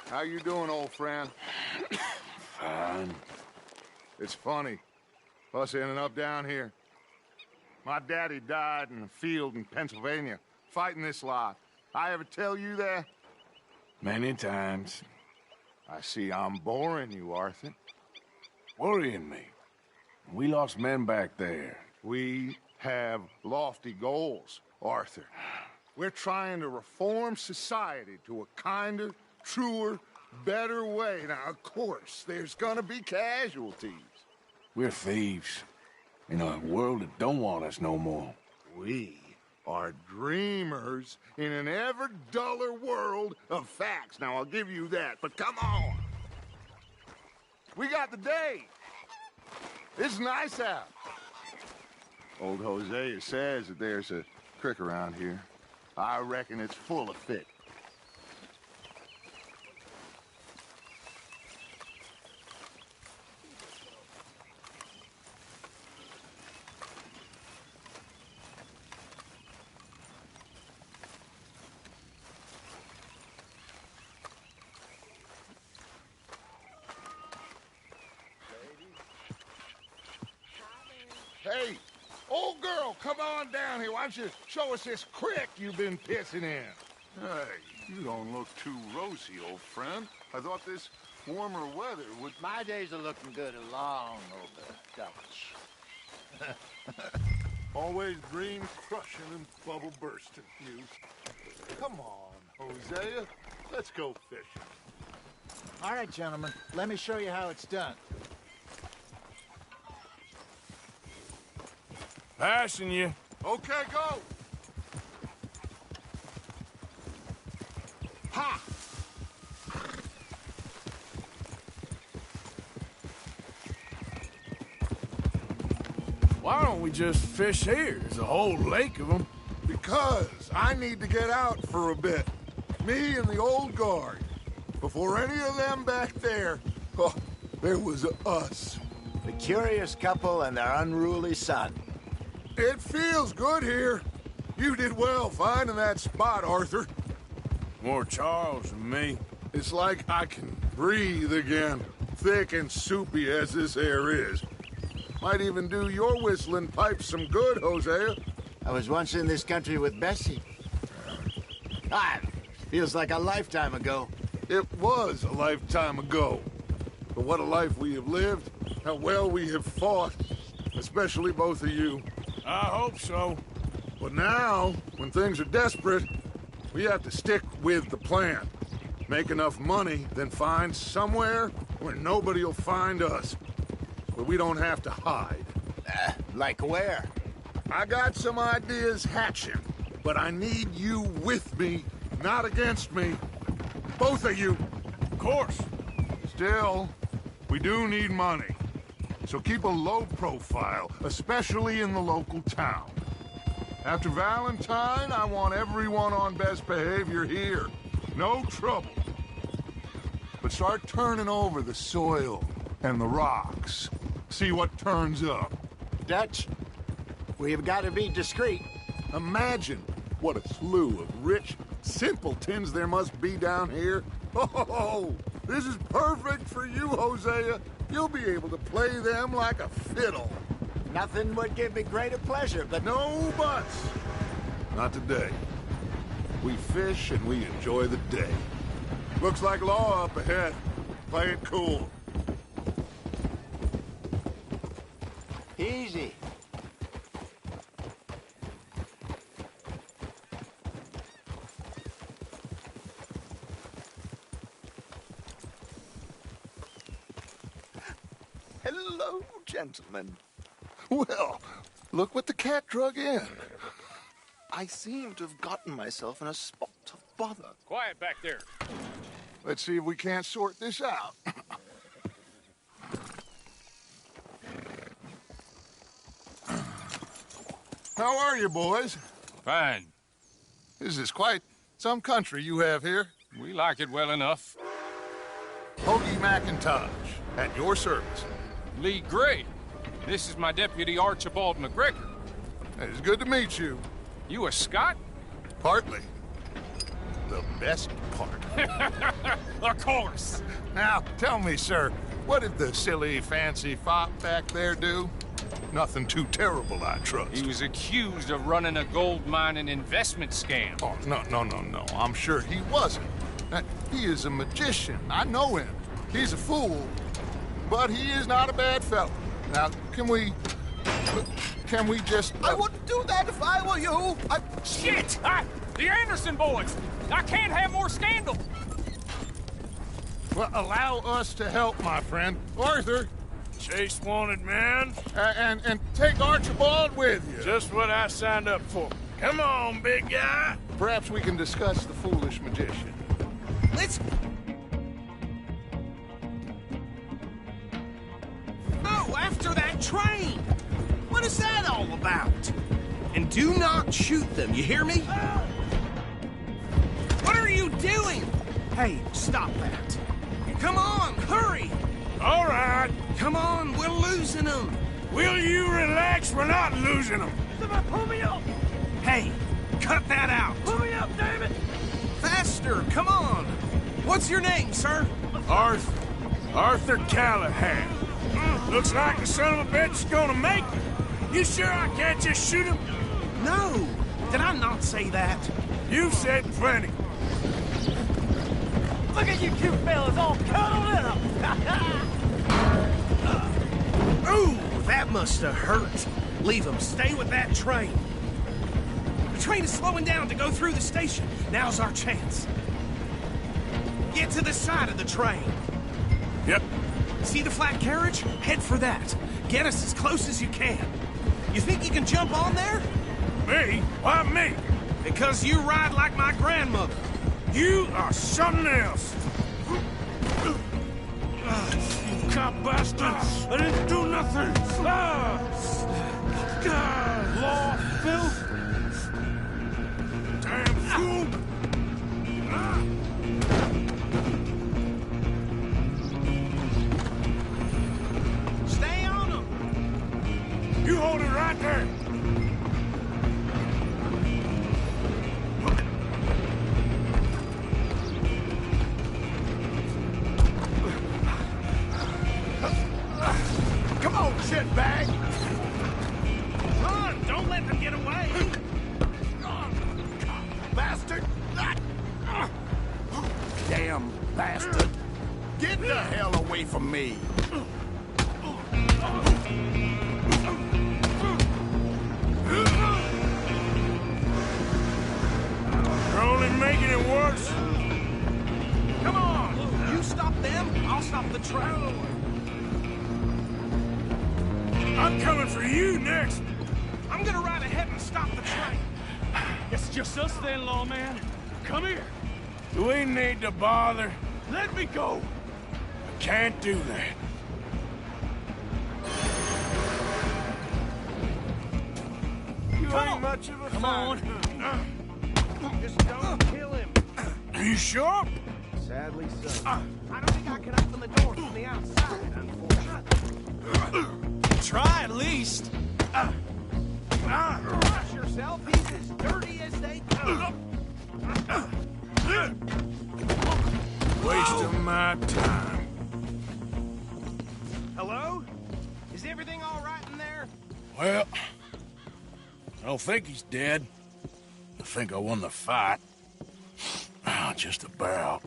How you doing, old friend? Fine. It's funny. Us ending up down here. My daddy died in a field in Pennsylvania, fighting this lot. I ever tell you that? Many times. I see I'm boring you, Arthur. Worrying me. We lost men back there. We have lofty goals, Arthur. We're trying to reform society to a kinder, truer, better way. Now, of course, there's gonna be casualties. We're thieves. In a world that don't want us no more. We are dreamers in an ever duller world of facts. Now, I'll give you that, but come on. We got the day. It's nice out. Old Hosea says that there's a creek around here. I reckon it's full of fish. Hey, old girl, come on down here. Why don't you show us this creek you've been pissing in? Hey, you don't look too rosy, old friend. I thought this warmer weather would... My days are looking good along over Dutch. Always dream crushing and bubble bursting, you. Come on, Hosea. Let's go fishing. All right, gentlemen, let me show you how it's done. Passing you. Okay, go. Ha! Why don't we just fish here? There's a whole lake of them. Because I need to get out for a bit. Me and the old guard. Before any of them back there, oh, there was us. The curious couple and their unruly son. It feels good here. You did well finding that spot, Arthur. More Charles than me. It's like I can breathe again, thick and soupy as this air is. Might even do your whistling pipes some good, Hosea. I was once in this country with Bessie. Feels like a lifetime ago. It was a lifetime ago. But what a life we have lived, how well we have fought, especially both of you. I hope so. But now, when things are desperate, we have to stick with the plan. Make enough money, then find somewhere where nobody will find us. Where we don't have to hide. Like where? I got some ideas hatching, but I need you with me, not against me. Both of you. Of course. Still, we do need money. So keep a low profile, especially in the local town. After Valentine, I want everyone on best behavior here. No trouble. But start turning over the soil and the rocks. See what turns up. Dutch, we've got to be discreet. Imagine what a slew of rich simpletons there must be down here. Oh, this is perfect for you, Hosea. You'll be able to play them like a fiddle. Nothing would give me greater pleasure, but... No buts. Not today. We fish and we enjoy the day. Looks like law up ahead. Play it cool. Easy. Hello, gentlemen. Well, look what the cat drug in. I seem to have gotten myself in a spot of bother. Quiet back there. Let's see if we can't sort this out. How are you, boys? Fine. This is quite some country you have here. We like it well enough. Hoagie McIntosh, at your service. Lee Gray. This is my deputy, Archibald McGregor. It's good to meet you. You a Scot? Partly. The the best part. Of course. Now, tell me, sir, what did the silly, fancy fop back there do? Nothing too terrible, I trust. He was accused of running a gold mining investment scam. Oh, no. I'm sure he wasn't. He is a magician. I know him. He's a fool, but he is not a bad fellow. Now, can we just... I wouldn't do that if I were you. Shit! The Anderson boys! I can't have more scandal! Well, allow us to help, my friend. Arthur, Chase wanted man. and take Archibald with you. Just what I signed up for. Come on, big guy. Perhaps we can discuss the foolish magician. Let's go after that train. What is that all about? And do not shoot them, you hear me? What are you doing? Hey, stop that. Come on, hurry. All right. Come on, we're losing them. Will you relax? We're not losing them. Pull me up. Hey, cut that out. Pull me up, David. Faster, come on. What's your name, sir? Arthur Callahan. Looks like the son of a bitch is gonna make it. You sure I can't just shoot him? No. Did I not say that? You've said plenty. Look at you two fellas all cuddled up. Ooh, that must have hurt. Leave them. Stay with that train. The train is slowing down to go through the station. Now's our chance. Get to the side of the train. Yep. See the flat carriage? Head for that. Get us as close as you can. You think you can jump on there? Me? Why me? Because you ride like my grandmother. You are something else. You cop bastard! I didn't do nothing! Law, filth! Damn fool! Stay on them! You hold it right there! Come on, shitbag! Run! Don't let them get away! Bastard! Damn bastard! Get the hell away from me! You're only making it worse. Come on! You stop them, I'll stop the train. I'm coming for you next. I'm gonna ride ahead and stop the train. It's just us then, lawman. Come here. Do we need to bother? Let me go. I can't do that. You ain't much of a Come on. Just don't kill him. Are you sure? Sadly so. I don't think I can open the door from the outside, unfortunately. Try at least. Watch yourself, he's as dirty as they come. Waste of my time. Hello? Is everything all right in there? Well, I don't think he's dead. I think I won the fight. Just about.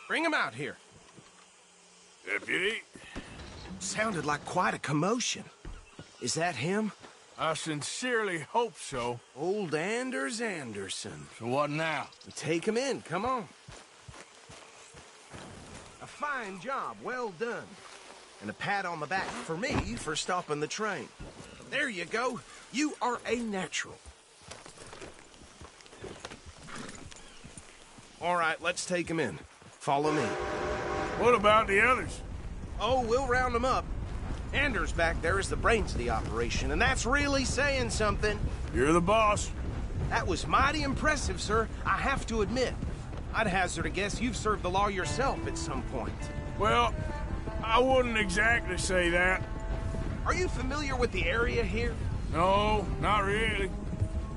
Bring him out here. Deputy, Sounded like quite a commotion. Is that him? I sincerely hope so. Old Anders Anderson. So what now? Take him in, come on. A fine job, well done. And a pat on the back for me for stopping the train. There you go. You are a natural. All right, let's take him in. Follow me. What about the others? Oh, we'll round them up. Anders back there is the brains of the operation, and that's really saying something. You're the boss. That was mighty impressive, sir. I have to admit. I'd hazard a guess you've served the law yourself at some point. Well, I wouldn't exactly say that. Are you familiar with the area here? No, not really.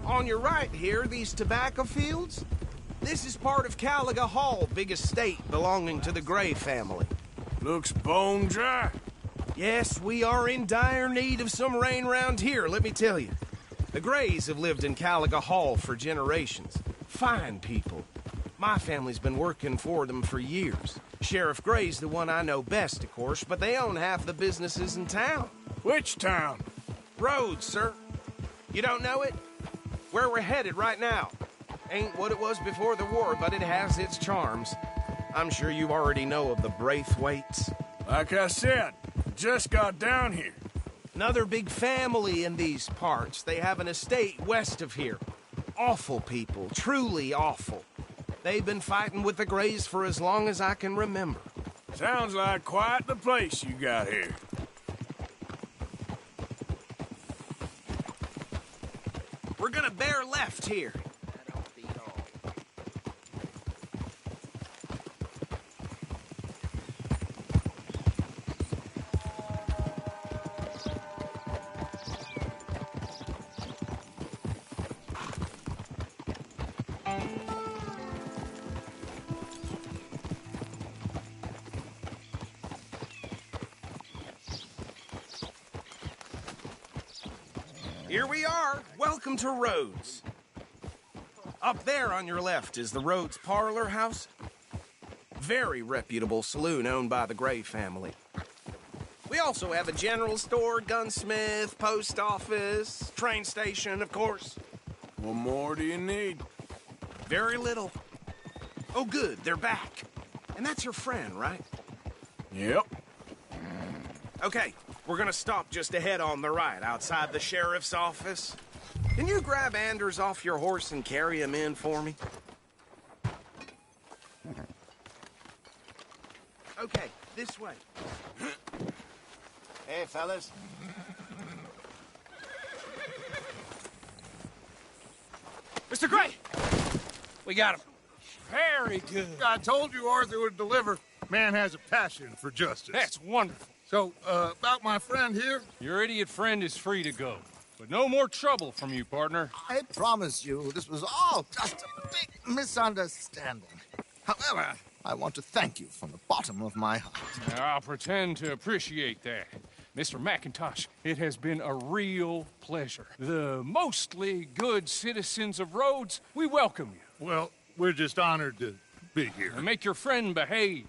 On your right here, these tobacco fields? This is part of Caliga Hall, big estate belonging to the Gray family. Looks bone dry. Yes, we are in dire need of some rain round here, let me tell you. The Grays have lived in Caliga Hall for generations. Fine people. My family's been working for them for years. Sheriff Gray's the one I know best, of course, but they own half the businesses in town. Which town? Rhodes, sir. You don't know it? Where we're headed right now. Ain't what it was before the war, but it has its charms. I'm sure you already know of the Braithwaites. Like I said, just got down here. Another big family in these parts. They have an estate west of here. Awful people, truly awful. They've been fighting with the Grays for as long as I can remember. Sounds like quite the place you got here. We're gonna bear left here. That don't beat all. Here we are. Welcome to Rhodes. Up there on your left is the Rhodes Parlor House. Very reputable saloon owned by the Gray family. We also have a general store, gunsmith, post office, train station, of course. What more do you need? Very little. Oh, good, they're back. And that's your friend, right? Yep. Okay, we're gonna stop just ahead on the right, outside the sheriff's office. Can you grab Anders off your horse and carry him in for me? Okay, this way. Hey, fellas. Mr. Gray! We got him. Very good. I told you Arthur would deliver. Man has a passion for justice. That's wonderful. So, about my friend here, Your idiot friend is free to go. But no more trouble from you, partner. I promise you, this was all just a big misunderstanding. However, I want to thank you from the bottom of my heart. I'll pretend to appreciate that. Mr. McIntosh, it has been a real pleasure. The mostly good citizens of Rhodes, we welcome you. well, we're just honored to be here. And make your friend behave.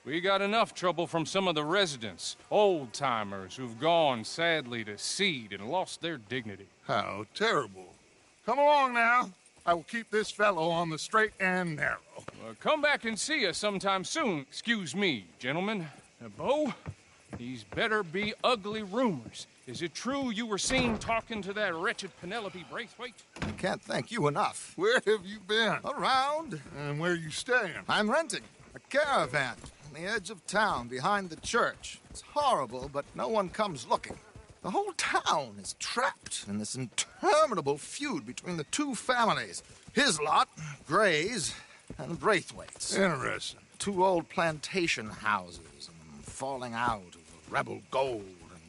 We got enough trouble from some of the residents, old-timers who've gone, sadly, to seed and lost their dignity. How terrible. Come along now. I will keep this fellow on the straight and narrow. Come back and see us sometime soon. Excuse me, gentlemen. Bo, these better be ugly rumors. Is it true you were seen talking to that wretched Penelope Braithwaite? I can't thank you enough. Where have you been? Around, And where you staying? I'm renting a caravan on the edge of town behind the church. It's horrible, but no one comes looking. The whole town is trapped in this interminable feud between the two families. His lot, Gray's, and Braithwaite's. Interesting. Two old plantation houses and falling out over rebel gold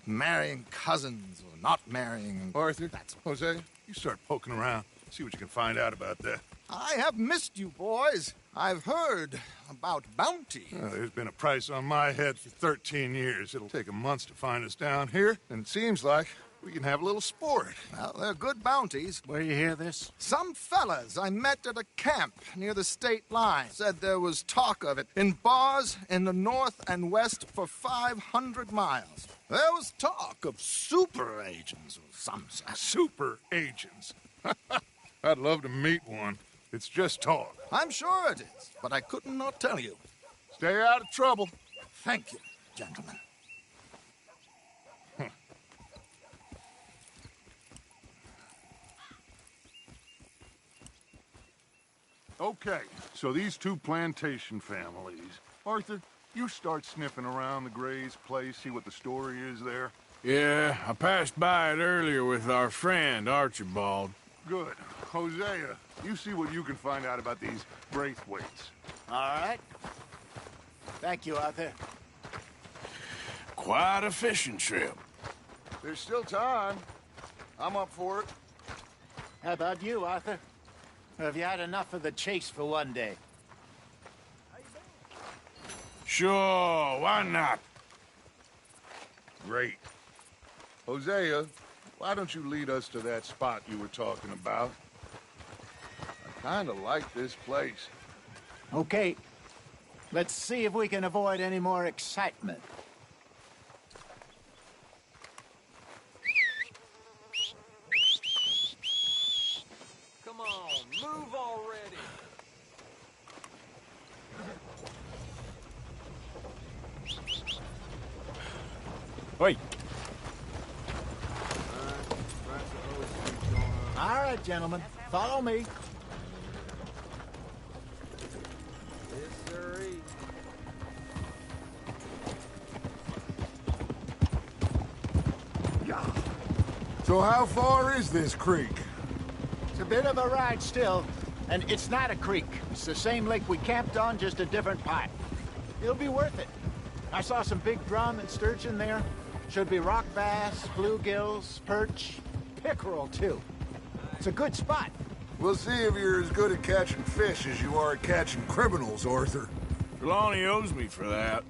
and marrying cousins or not marrying. Arthur, That's Jose, you start poking around. See what you can find out about that. I have missed you, boys. I've heard about bounty. There's been a price on my head for 13 years. It'll take 'em months to find us down here, and it seems like we can have a little sport. Well, they're good bounties. Where you hear this? Some fellas I met at a camp near the state line said there was talk of it in bars in the north and west for 500 miles. There was talk of super agents of some sort. Super agents. I'd love to meet one. It's just talk. I'm sure it is, but I couldn't not tell you. Stay out of trouble. Thank you, gentlemen. Okay, so these two plantation families. Arthur, you start sniffing around the Gray's place, see what the story is there. Yeah, I passed by it earlier with our friend, Archibald. Good. Hosea, you see what you can find out about these Braithwaites. All right. Thank you, Arthur. Quite a fishing trip. There's still time. I'm up for it. How about you, Arthur? Or have you had enough of the chase for one day? Sure, why not? Great. Hosea, why don't you lead us to that spot you were talking about? I kind of like this place. Okay. Let's see if we can avoid any more excitement. Come on, move already. Wait. All right, gentlemen. Follow me. So how far is this creek? It's a bit of a ride still, and it's not a creek. It's the same lake we camped on, just a different part. It'll be worth it. I saw some big drum and sturgeon there. Should be rock bass, bluegills, perch, pickerel, too. It's a good spot. We'll see if you're as good at catching fish as you are at catching criminals, Arthur. Trelawney owes me for that.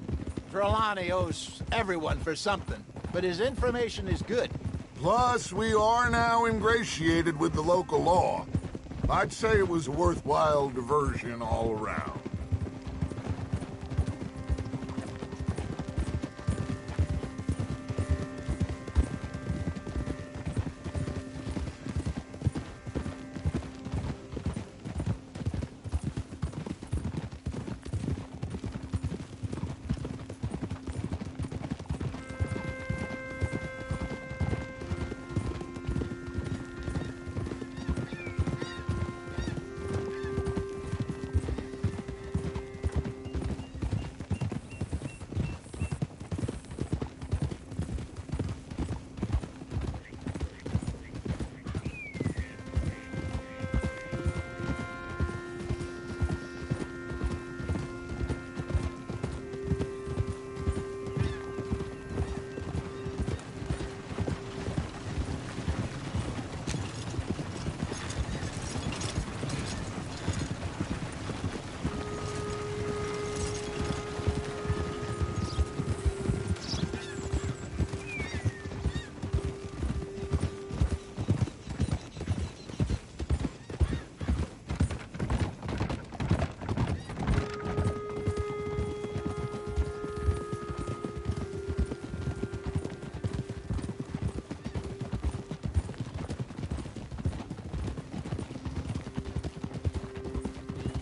Trelawney owes everyone for something, but his information is good. Plus, we are now ingratiated with the local law. I'd say it was a worthwhile diversion all around.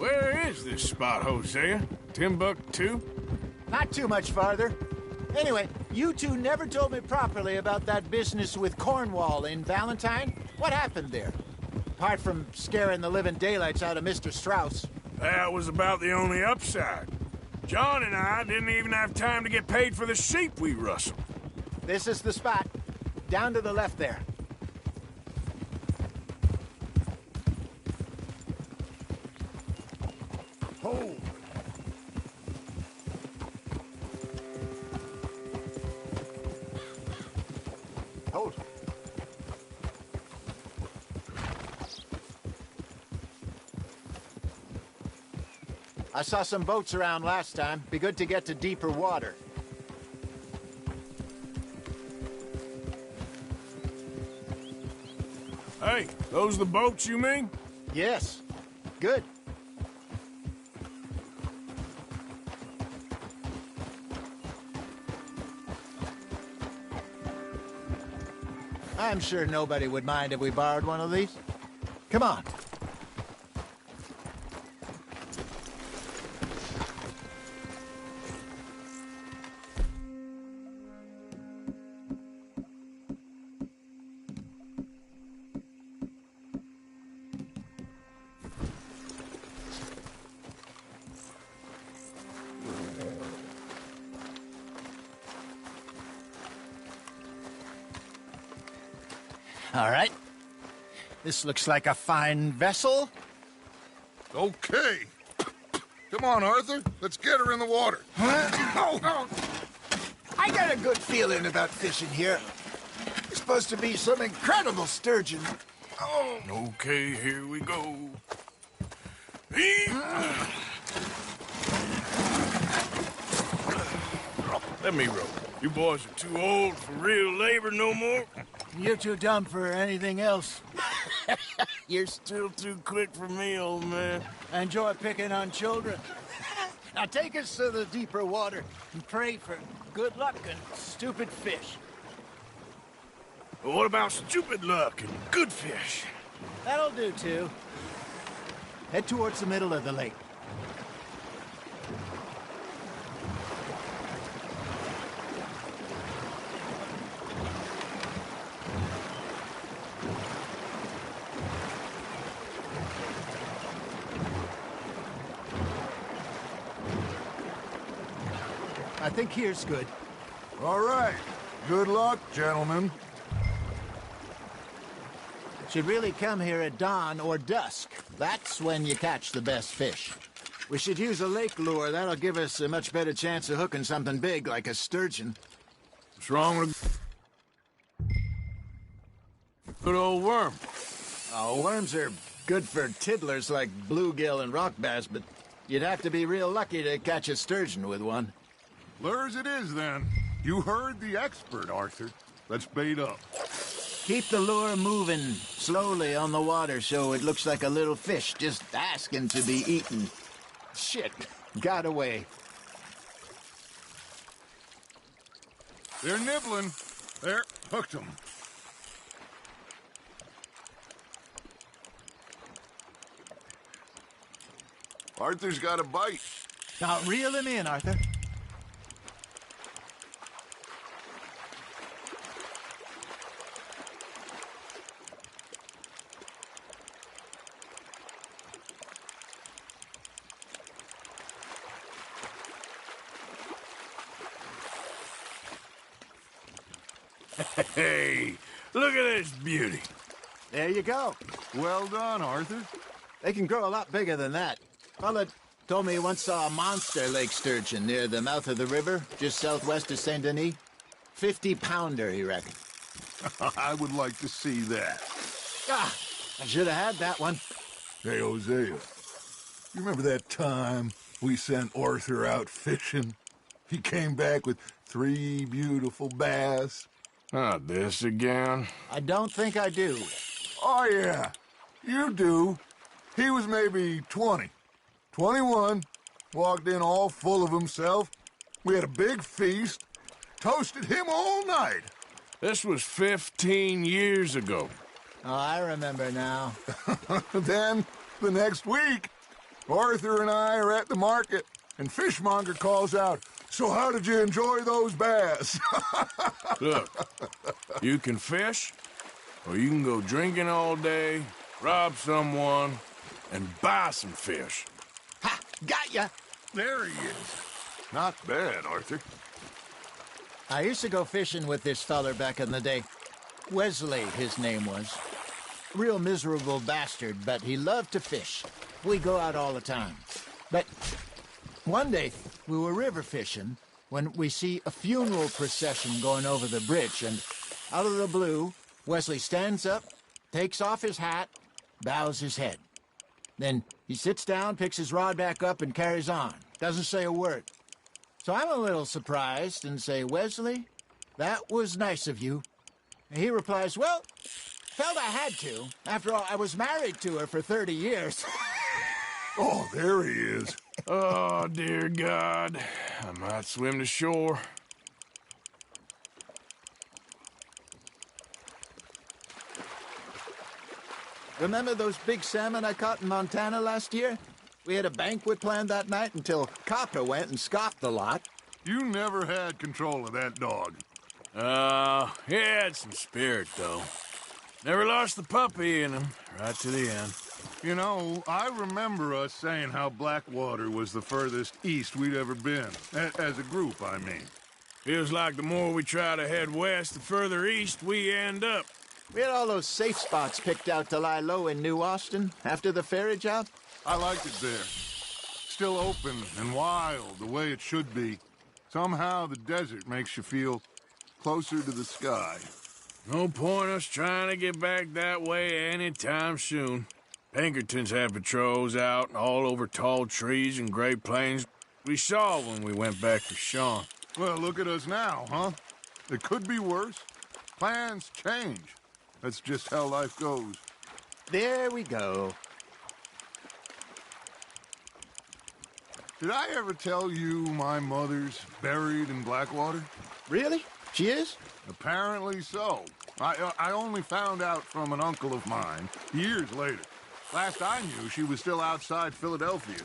Where is this spot, Hosea? Timbuktu? Not too much farther. Anyway, you two never told me properly about that business with Cornwall in Valentine. What happened there? Apart from scaring the living daylights out of Mr. Strauss. That was about the only upside. John and I didn't even have time to get paid for the sheep we rustled. This is the spot. Down to the left there. Hold. Hold. I saw some boats around last time. Be good to get to deeper water. Hey, those the boats you mean? Yes. Good. I'm sure nobody would mind if we borrowed one of these. Come on. All right. This looks like a fine vessel. Okay. Come on, Arthur. Let's get her in the water. Oh. I got a good feeling about fishing here. It's supposed to be some incredible sturgeon. Oh. Okay, here we go. Let me row. You boys are too old for real labor no more. You're too dumb for anything else. You're still too quick for me, old man. I enjoy picking on children. Now take us to the deeper water and pray for good luck and stupid fish. Well, what about stupid luck and good fish? That'll do, too. Head towards the middle of the lake. I think here's good. All right. Good luck, gentlemen. Should really come here at dawn or dusk. That's when you catch the best fish. We should use a lake lure. That'll give us a much better chance of hooking something big like a sturgeon. What's wrong with good old worm? Oh, worms are good for tiddlers like bluegill and rock bass, but you'd have to be real lucky to catch a sturgeon with one. Lures it is, then. You heard the expert, Arthur. Let's bait up. Keep the lure moving slowly on the water so it looks like a little fish just asking to be eaten. Shit, got away. They're nibbling. There, hooked them. Arthur's got a bite. Now reel him in, Arthur. Hey, look at this beauty. There you go. Well done, Arthur. They can grow a lot bigger than that. Fella told me he once saw a monster lake sturgeon near the mouth of the river, just southwest of Saint Denis. 50-pounder, he reckoned. I would like to see that. Ah, I should have had that one. Hey, Hosea, you remember that time we sent Arthur out fishing? He came back with 3 beautiful bass. Not this again. I don't think I do. Oh, yeah, you do. He was maybe 20, 21, walked in all full of himself. We had a big feast, toasted him all night. This was 15 years ago. Oh, I remember now. Then, the next week, Arthur and I are at the market, and Fishmonger calls out, "So how did you enjoy those bass?" Look, you can fish, or you can go drinking all day, rob someone, and buy some fish. Ha! Got ya! There he is. Not bad, Arthur. I used to go fishing with this feller back in the day. Wesley, his name was. Real miserable bastard, but he loved to fish. We go out all the time. But one day, we were river fishing when we see a funeral procession going over the bridge, and out of the blue, Wesley stands up, takes off his hat, bows his head. Then he sits down, picks his rod back up, and carries on. Doesn't say a word. So I'm a little surprised and say, "Wesley, that was nice of you." And he replies, "Well, felt I had to. After all, I was married to her for 30 years. Oh, there he is. Oh, dear God. I might swim to shore. Remember those big salmon I caught in Montana last year? We had a banquet planned that night until Copper went and scoffed the lot. You never had control of that dog. He had some spirit, though. Never lost the puppy in him, right to the end. You know, I remember us saying how Blackwater was the furthest east we'd ever been. As a group, I mean. Feels like the more we try to head west, the further east we end up. We had all those safe spots picked out to lie low in New Austin after the ferry job. I liked it there. Still open and wild, the way it should be. Somehow the desert makes you feel closer to the sky. No point us trying to get back that way anytime soon. Pinkertons had patrols out all over tall trees and Great Plains. We saw when we went back for Sean. Well, look at us now, huh? It could be worse. Plans change. That's just how life goes. There we go. Did I ever tell you my mother's buried in Blackwater? Really? She is? Apparently so. I only found out from an uncle of mine years later. Last I knew, she was still outside Philadelphia.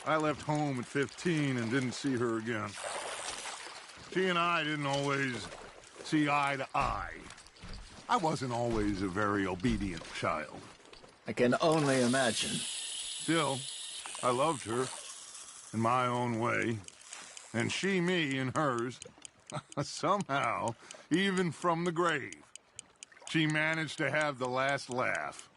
I left home at 15 and didn't see her again. She and I didn't always see eye to eye. I wasn't always a very obedient child. I can only imagine. Still, I loved her in my own way, and she me in hers. Somehow, even from the grave, she managed to have the last laugh.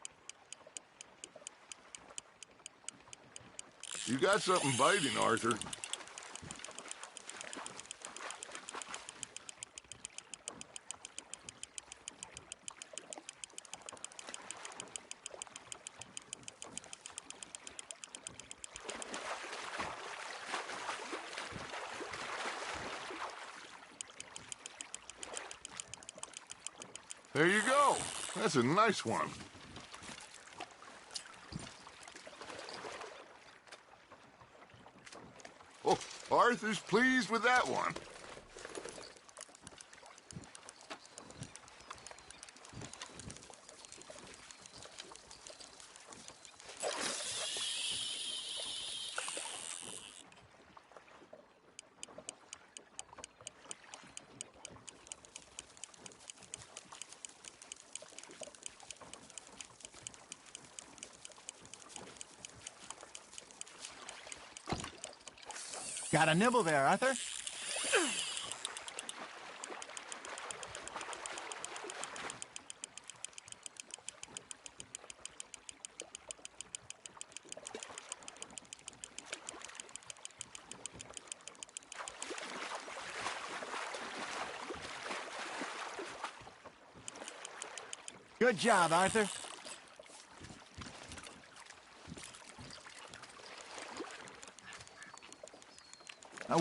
You got something biting, Arthur. There you go. That's a nice one. Oh, Arthur's pleased with that one. Got a nibble there, Arthur? Good job, Arthur.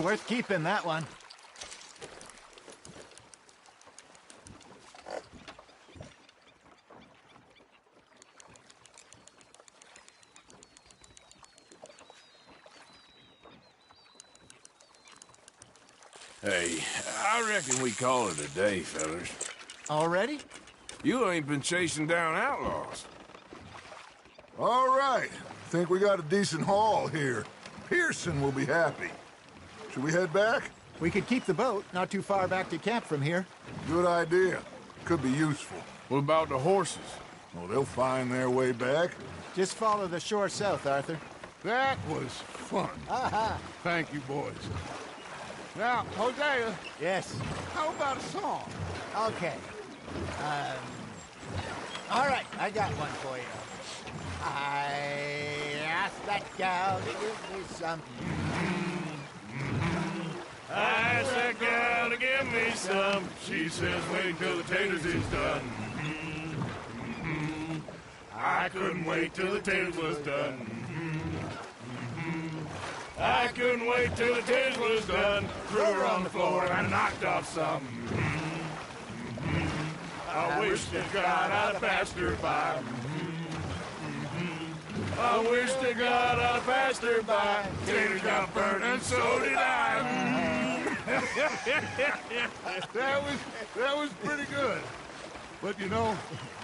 Worth keeping, that one. Hey, I reckon we call it a day, fellas. Already? You ain't been chasing down outlaws. All right. Think we got a decent haul here. Pearson will be happy. Should we head back? We could keep the boat not too far back to camp from here. Good idea. Could be useful. What about the horses? Well, they'll find their way back. Just follow the shore south, Arthur. That was fun. Thank you, boys. Now, Hosea, Yes. how about a song? Okay. All right, I got one for you. I asked that gal to give me some. I asked that gal to give me some. She says wait till the taters is done. I couldn't wait till the taters was done. I couldn't wait till the taters was done. Threw her on the floor and knocked off some. I wish to God I'd have passed her by. I wish to God I'd have passed her by. Taters got burned and so did I. That was pretty good. But you know,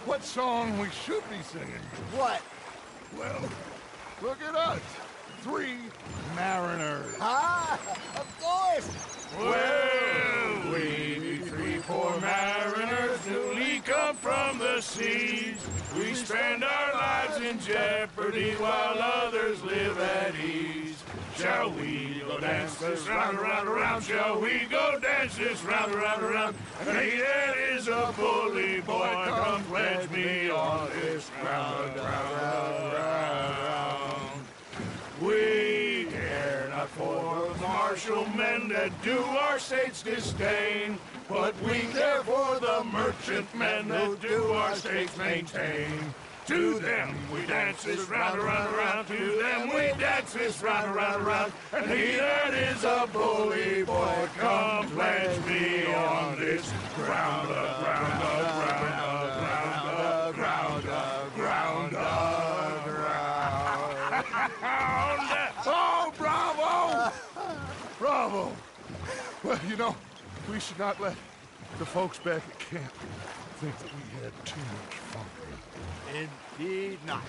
what song we should be singing? What? Well, look at us. 3 mariners. Of course! Well, we be 3 poor mariners newly come from the seas. We spend our lives in jeopardy while others live at ease. Shall we go dance this round, around, around? Shall we go dance this round, around, around? And he that is a bully boy, come pledge me on this round, round, round. We care not for the martial men that do our state's disdain, but we care for the merchant men that do our states maintain. To them we dance this round, around, around. To them we dance this round, around, around. And he that is a bully boy, come pledge me on this ground, ground, ground, ground, ground, ground, ground. Oh, bravo! Bravo! Well, you know, we should not let the folks back at camp think that we had too much fun. Indeed not.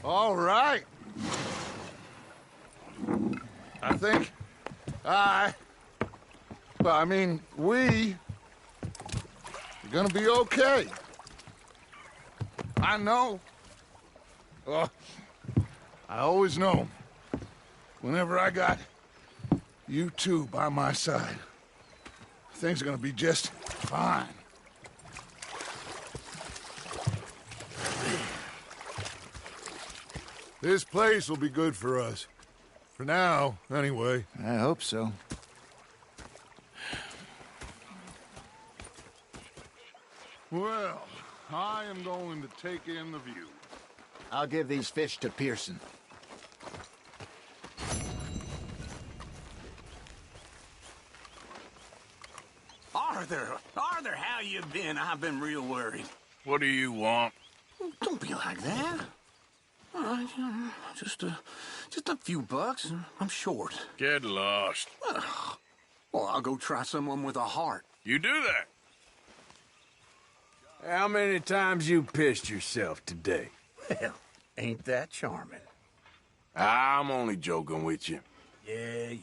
All right. I think we are gonna be okay. I know. Well, I always know. Whenever I got you two by my side, things are gonna be just fine. This place will be good for us. For now, anyway. I hope so. Well, I am going to take in the view. I'll give these fish to Pearson. Arthur, how you been? I've been real worried. What do you want? Don't be like that. Just a few bucks. I'm short. Get lost. Well, I'll go try someone with a heart. You do that. How many times you pissed yourself today? Well, ain't that charming? I'm only joking with you. Yeah.